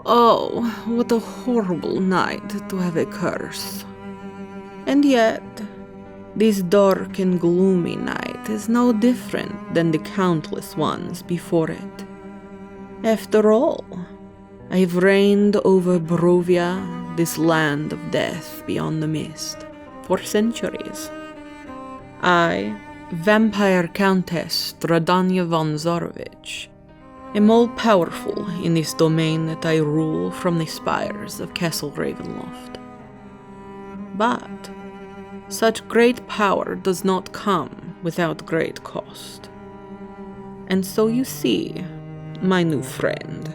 Oh, what a horrible night to have a curse. And yet, this dark and gloomy night is no different than the countless ones before it. After all, I've reigned over Barovia, this land of death beyond the mist, for centuries. I, vampire Countess Strahdanya von Zarovich, am all-powerful in this domain that I rule from the spires of Castle Ravenloft. But such great power does not come without great cost. And so you see, my new friend,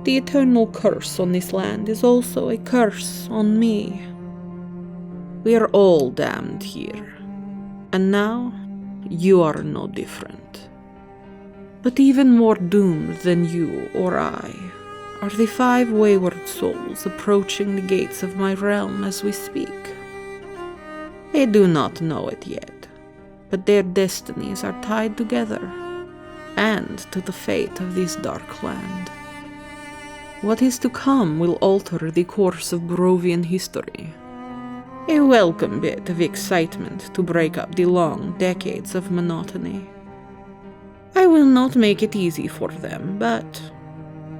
the eternal curse on this land is also a curse on me. We are all damned here, and now you are no different. But even more doomed than you or I are the 5 wayward souls approaching the gates of my realm as we speak. They do not know it yet, but their destinies are tied together, and to the fate of this dark land. What is to come will alter the course of Barovian history. A welcome bit of excitement to break up the long decades of monotony. I will not make it easy for them, but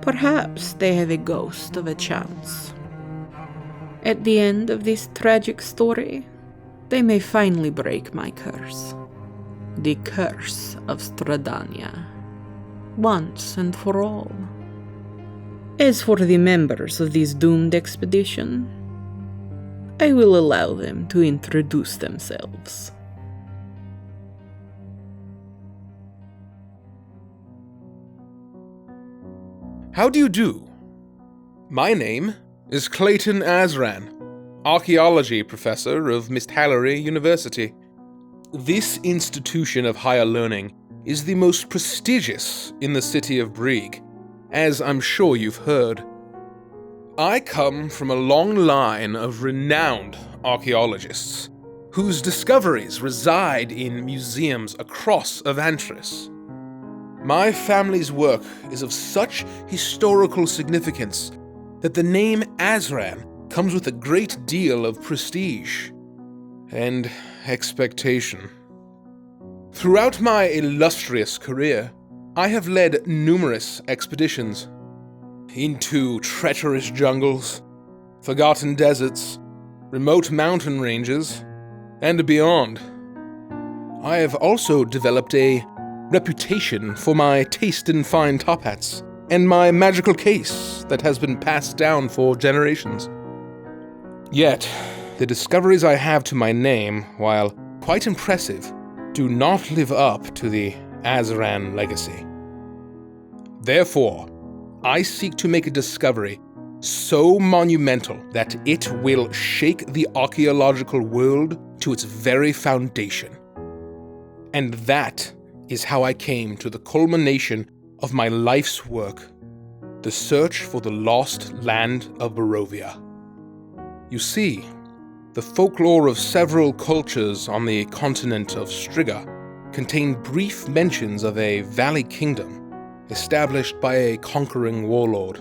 perhaps they have a ghost of a chance. At the end of this tragic story, they may finally break my curse. The curse of Strahdanya. Once and for all. As for the members of this doomed expedition, I will allow them to introduce themselves. How do you do? My name is Clayton Azran, archaeology professor of Misthallery University. This institution of higher learning is the most prestigious in the city of Brieg, as I'm sure you've heard. I come from a long line of renowned archaeologists, whose discoveries reside in museums across Avantris. My family's work is of such historical significance that the name Azran comes with a great deal of prestige and expectation. Throughout my illustrious career, I have led numerous expeditions into treacherous jungles, forgotten deserts, remote mountain ranges, and beyond. I have also developed a reputation for my taste in fine top hats and my magical case that has been passed down for generations. Yet, the discoveries I have to my name, while quite impressive, do not live up to the Azran legacy. Therefore, I seek to make a discovery so monumental that it will shake the archaeological world to its very foundation. And that is how I came to the culmination of my life's work, the search for the lost land of Barovia. You see, the folklore of several cultures on the continent of Striga contain brief mentions of a valley kingdom established by a conquering warlord.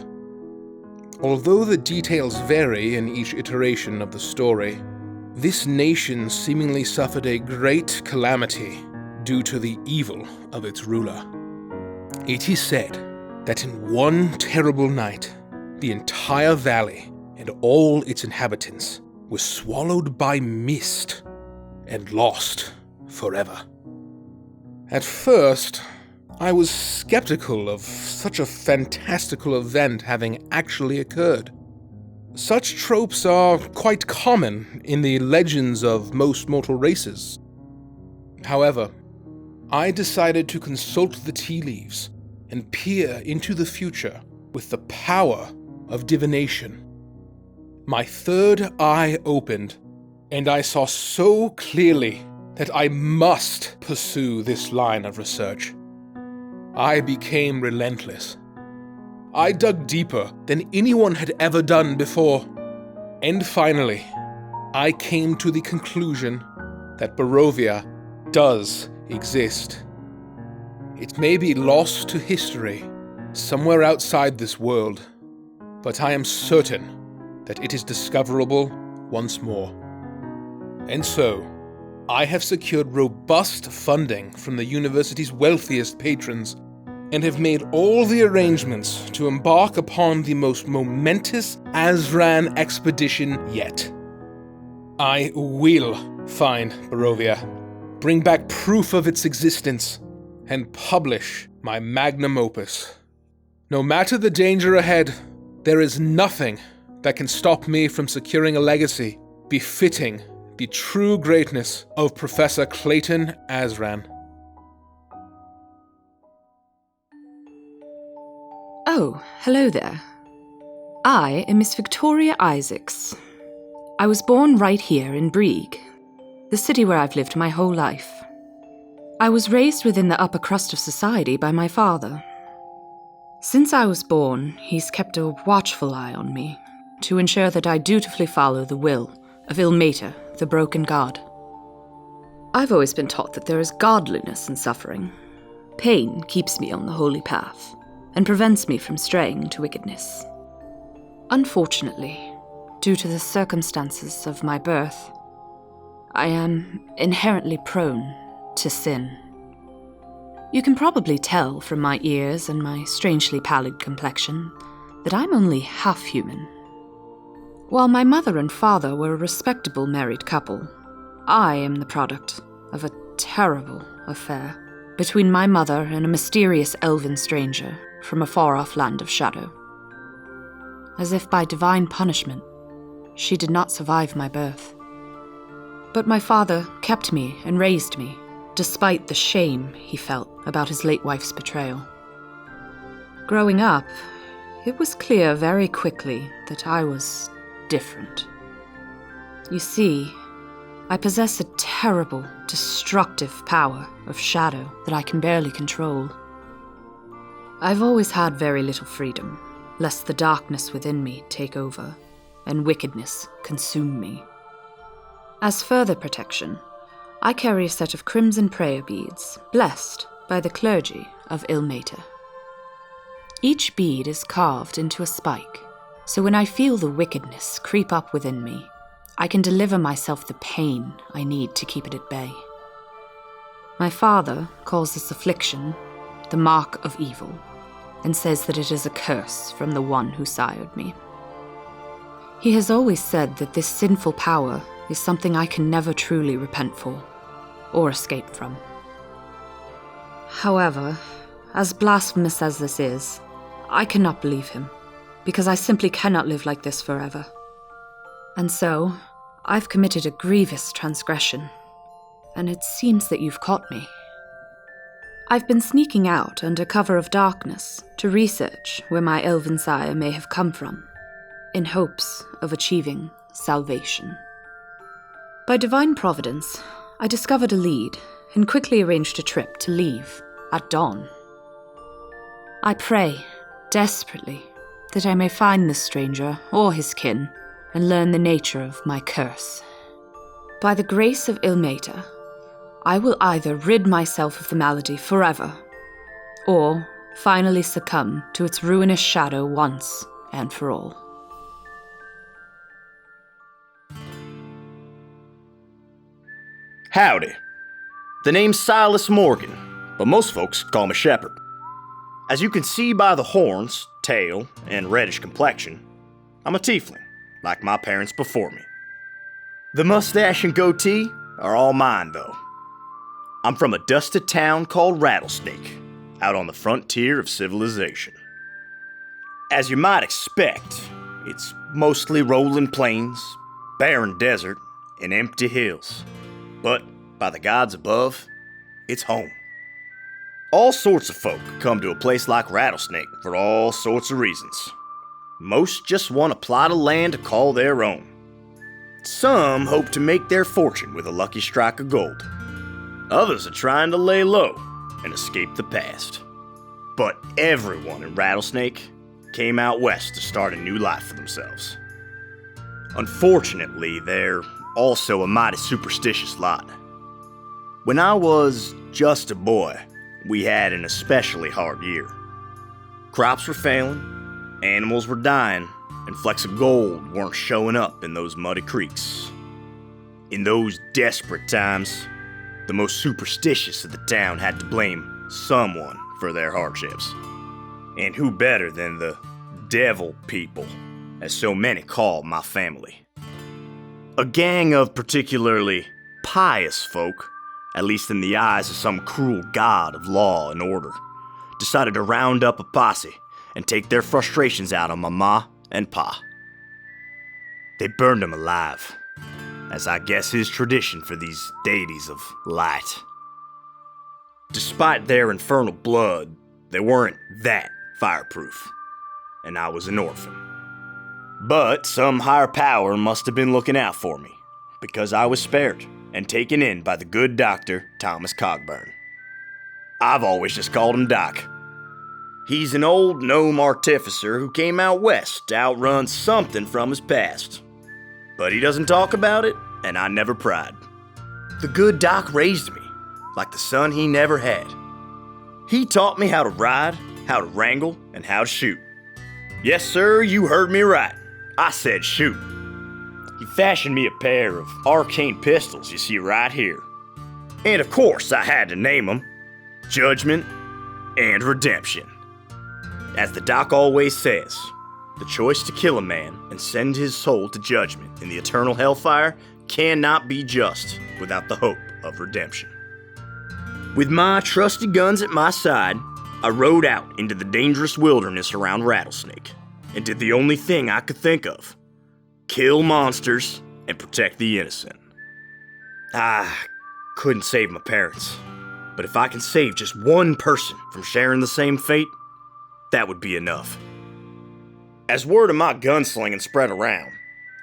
Although the details vary in each iteration of the story, this nation seemingly suffered a great calamity due to the evil of its ruler. It is said that in one terrible night, the entire valley and all its inhabitants were swallowed by mist and lost forever. At first, I was skeptical of such a fantastical event having actually occurred. Such tropes are quite common in the legends of most mortal races. However, I decided to consult the tea leaves and peer into the future with the power of divination. My third eye opened, and I saw so clearly that I must pursue this line of research. I became relentless. I dug deeper than anyone had ever done before, and finally, I came to the conclusion that Barovia does exist. It may be lost to history somewhere outside this world, but I am certain that it is discoverable once more. And so, I have secured robust funding from the university's wealthiest patrons and have made all the arrangements to embark upon the most momentous Azran Expedition yet. I will find Barovia, bring back proof of its existence, and publish my magnum opus. No matter the danger ahead, there is nothing that can stop me from securing a legacy befitting the true greatness of Professor Clayton Azran. Oh, hello there. I am Miss Victoria Isaacs. I was born right here in Brieg, the city where I've lived my whole life. I was raised within the upper crust of society by my father. Since I was born, he's kept a watchful eye on me to ensure that I dutifully follow the will of Ilmater, the broken god. I've always been taught that there is godliness in suffering. Pain keeps me on the holy path and prevents me from straying to wickedness. Unfortunately, due to the circumstances of my birth, I am inherently prone to sin. You can probably tell from my ears and my strangely pallid complexion that I'm only half human. While my mother and father were a respectable married couple, I am the product of a terrible affair between my mother and a mysterious elven stranger from a far-off land of shadow. As if by divine punishment, she did not survive my birth. But my father kept me and raised me, despite the shame he felt about his late wife's betrayal. Growing up, it was clear very quickly that I was different. You see, I possess a terrible, destructive power of shadow that I can barely control. I've always had very little freedom, lest the darkness within me take over and wickedness consume me. As further protection, I carry a set of crimson prayer beads, blessed by the clergy of Ilmater. Each bead is carved into a spike, so when I feel the wickedness creep up within me, I can deliver myself the pain I need to keep it at bay. My father calls this affliction the mark of evil, and says that it is a curse from the one who sired me. He has always said that this sinful power is something I can never truly repent for, or escape from. However, as blasphemous as this is, I cannot believe him, because I simply cannot live like this forever. And so, I've committed a grievous transgression, and it seems that you've caught me. I've been sneaking out under cover of darkness to research where my elven sire may have come from, in hopes of achieving salvation. By divine providence, I discovered a lead and quickly arranged a trip to leave at dawn. I pray, desperately, that I may find this stranger or his kin and learn the nature of my curse. By the grace of Ilmater, I will either rid myself of the malady forever, or finally succumb to its ruinous shadow once and for all. Howdy. The name's Silas Morgan, but most folks call me Shepherd. As you can see by the horns, tail, and reddish complexion, I'm a tiefling, like my parents before me. The mustache and goatee are all mine, though. I'm from a dusty town called Rattlesnake, out on the frontier of civilization. As you might expect, it's mostly rolling plains, barren desert, and empty hills. But, by the gods above, it's home. All sorts of folk come to a place like Rattlesnake for all sorts of reasons. Most just want a plot of land to call their own. Some hope to make their fortune with a lucky strike of gold. Others are trying to lay low and escape the past. But everyone in Rattlesnake came out west to start a new life for themselves. Unfortunately, they're also a mighty superstitious lot. When I was just a boy, we had an especially hard year. Crops were failing, Animals were dying, and flecks of gold weren't showing up in those muddy creeks. In those desperate times, the most superstitious of the town had to blame someone for their hardships. And who better than the devil people, as so many called my family. A gang of particularly pious folk, at least in the eyes of some cruel god of law and order, decided to round up a posse and take their frustrations out on my ma and pa. They burned them alive, as I guess is tradition for these deities of light. Despite their infernal blood, they weren't that fireproof, and I was an orphan. But some higher power must have been looking out for me, because I was spared and taken in by the good Dr. Thomas Cogburn. I've always just called him Doc. He's an old gnome artificer who came out west to outrun something from his past. But he doesn't talk about it, and I never pried. The good Doc raised me like the son he never had. He taught me how to ride, how to wrangle, and how to shoot. Yes, sir, you heard me right. I said shoot. He fashioned me a pair of arcane pistols you see right here. And of course, I had to name them Judgment and Redemption. As the Doc always says, the choice to kill a man and send his soul to judgment in the eternal hellfire cannot be just without the hope of redemption. With my trusty guns at my side, I rode out into the dangerous wilderness around Rattlesnake and did the only thing I could think of: kill monsters and protect the innocent. I couldn't save my parents, but if I can save just one person from sharing the same fate, that would be enough. As word of my gunslinging spread around,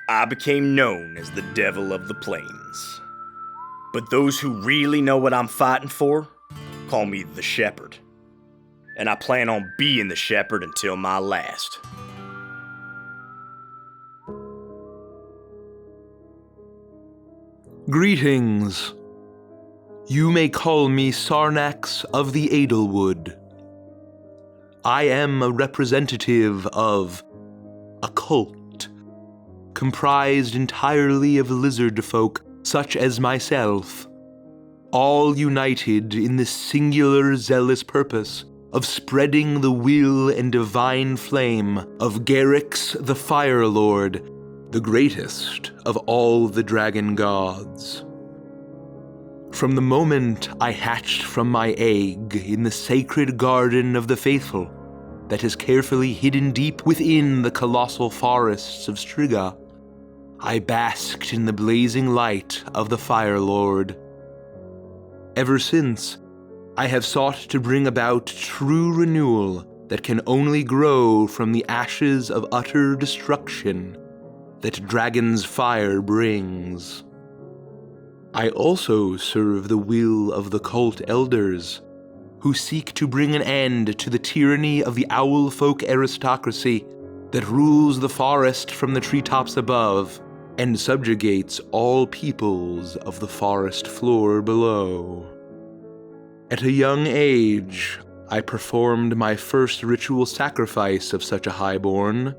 I became known as the Devil of the Plains. But those who really know what I'm fighting for call me the Shepherd. And I plan on being the Shepherd until my last. Greetings. You may call me Sarnax of the Edelwood. I am a representative of a cult, comprised entirely of lizard folk such as myself, all united in the singular zealous purpose of spreading the will and divine flame of Garrix the Fire Lord, the greatest of all the dragon gods. From the moment I hatched from my egg in the sacred garden of the faithful that is carefully hidden deep within the colossal forests of Striga, I basked in the blazing light of the Fire Lord. Ever since, I have sought to bring about true renewal that can only grow from the ashes of utter destruction that Dragon's fire brings. I also serve the will of the cult elders, who seek to bring an end to the tyranny of the owl folk aristocracy that rules the forest from the treetops above and subjugates all peoples of the forest floor below. At a young age, I performed my first ritual sacrifice of such a highborn,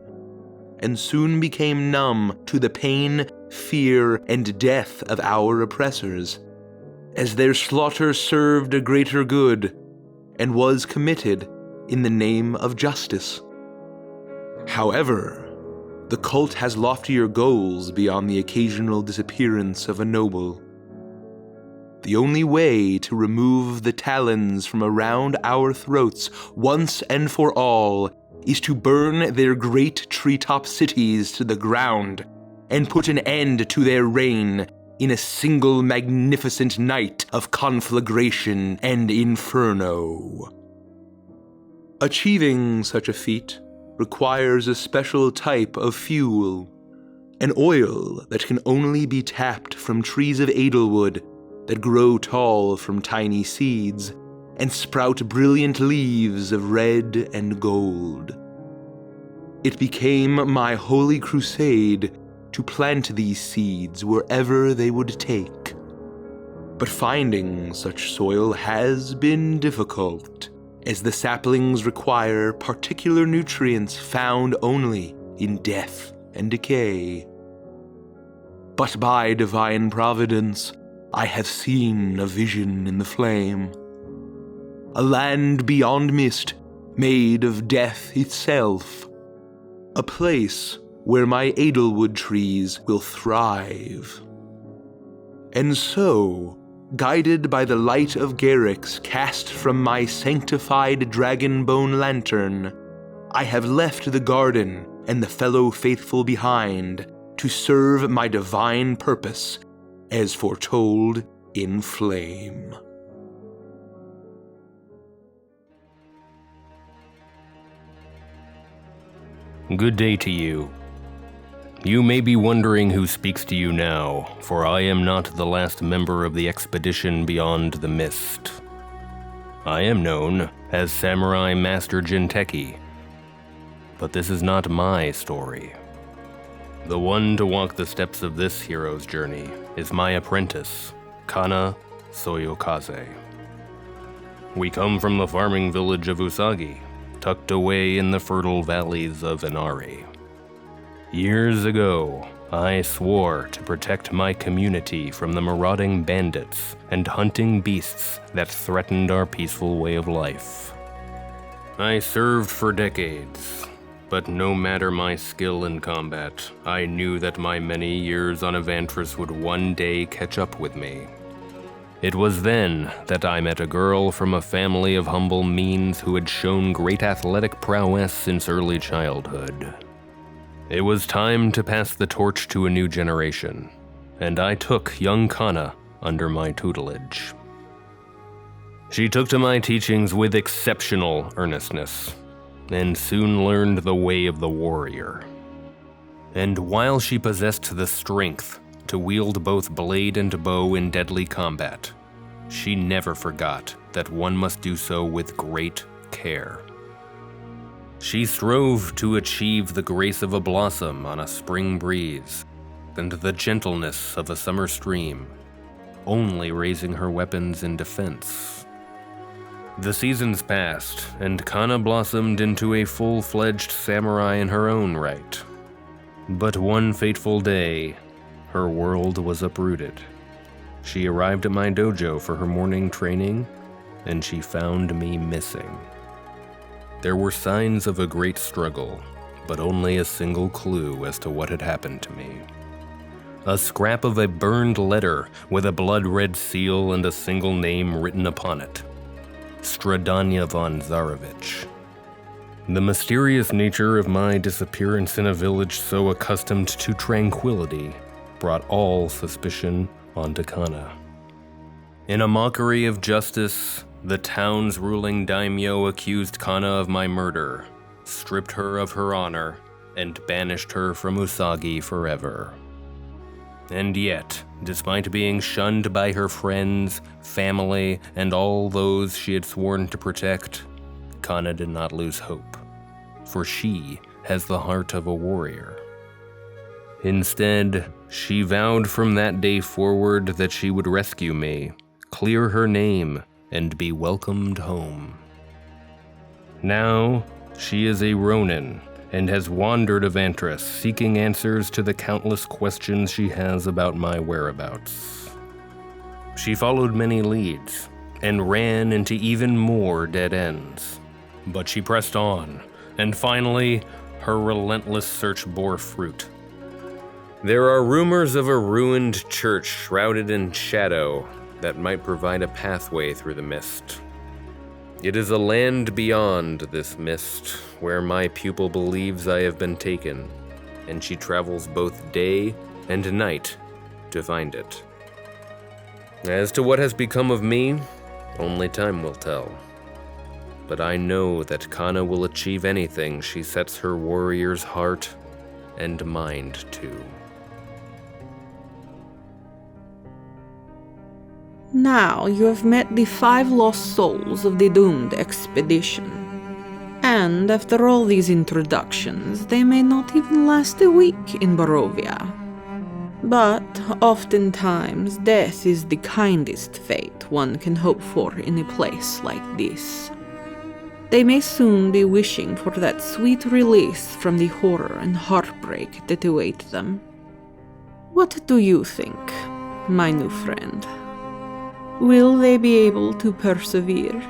and soon became numb to the pain, fear, and death of our oppressors, as their slaughter served a greater good, and was committed in the name of justice. However, the cult has loftier goals beyond the occasional disappearance of a noble. The only way to remove the talons from around our throats once and for all is to burn their great treetop cities to the ground and put an end to their reign in a single magnificent night of conflagration and inferno. Achieving such a feat requires a special type of fuel, an oil that can only be tapped from trees of Edelwood that grow tall from tiny seeds and sprout brilliant leaves of red and gold. It became my holy crusade to plant these seeds wherever they would take. But finding such soil has been difficult, as the saplings require particular nutrients found only in death and decay. But by divine providence, I have seen a vision in the flame. A land beyond mist, made of death itself. A place where my Edelwood trees will thrive. And so, guided by the light of Garrix cast from my sanctified dragon-bone lantern, I have left the garden and the fellow faithful behind to serve my divine purpose, as foretold in flame. Good day to you. You may be wondering who speaks to you now, for I am not the last member of the expedition beyond the mist. I am known as Samurai Master Jinteki, but this is not my story. The one to walk the steps of this hero's journey is my apprentice, Kana Soyoukaze. We come from the farming village of Usagi, tucked away in the fertile valleys of Inari. Years ago, I swore to protect my community from the marauding bandits and hunting beasts that threatened our peaceful way of life. I served for decades, but no matter my skill in combat, I knew that my many years on Evantris would one day catch up with me. It was then that I met a girl from a family of humble means who had shown great athletic prowess since early childhood. It was time to pass the torch to a new generation, and I took young Kana under my tutelage. She took to my teachings with exceptional earnestness, and soon learned the way of the warrior. And while she possessed the strength to wield both blade and bow in deadly combat, she never forgot that one must do so with great care. She strove to achieve the grace of a blossom on a spring breeze and the gentleness of a summer stream, only raising her weapons in defense. The seasons passed, and Kana blossomed into a full-fledged samurai in her own right. But one fateful day, her world was uprooted. She arrived at my dojo for her morning training, and she found me missing. There were signs of a great struggle, but only a single clue as to what had happened to me. A scrap of a burned letter with a blood-red seal and a single name written upon it. Strahdanya von Zarovich. The mysterious nature of my disappearance in a village so accustomed to tranquility brought all suspicion onto Kana. In a mockery of justice, the town's ruling daimyo accused Kana of my murder, stripped her of her honor, and banished her from Usagi forever. And yet, despite being shunned by her friends, family, and all those she had sworn to protect, Kana did not lose hope, for she has the heart of a warrior. Instead, she vowed from that day forward that she would rescue me, clear her name, and be welcomed home. Now, she is a Ronin, and has wandered Evantris, seeking answers to the countless questions she has about my whereabouts. She followed many leads, and ran into even more dead ends. But she pressed on, and finally, her relentless search bore fruit. There are rumors of a ruined church shrouded in shadow that might provide a pathway through the mist. It is a land beyond this mist, where my pupil believes I have been taken, and she travels both day and night to find it. As to what has become of me, only time will tell. But I know that Kana will achieve anything she sets her warrior's heart and mind to. Now you have met the 5 lost souls of the doomed expedition. And after all these introductions, they may not even last a week in Barovia. But oftentimes, death is the kindest fate one can hope for in a place like this. They may soon be wishing for that sweet release from the horror and heartbreak that await them. What do you think, my new friend? Will they be able to persevere?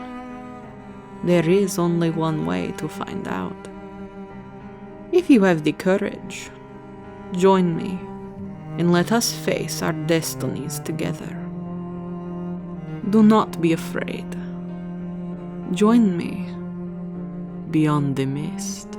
There is only one way to find out. If you have the courage, join me and let us face our destinies together. Do not be afraid. Join me beyond the mist.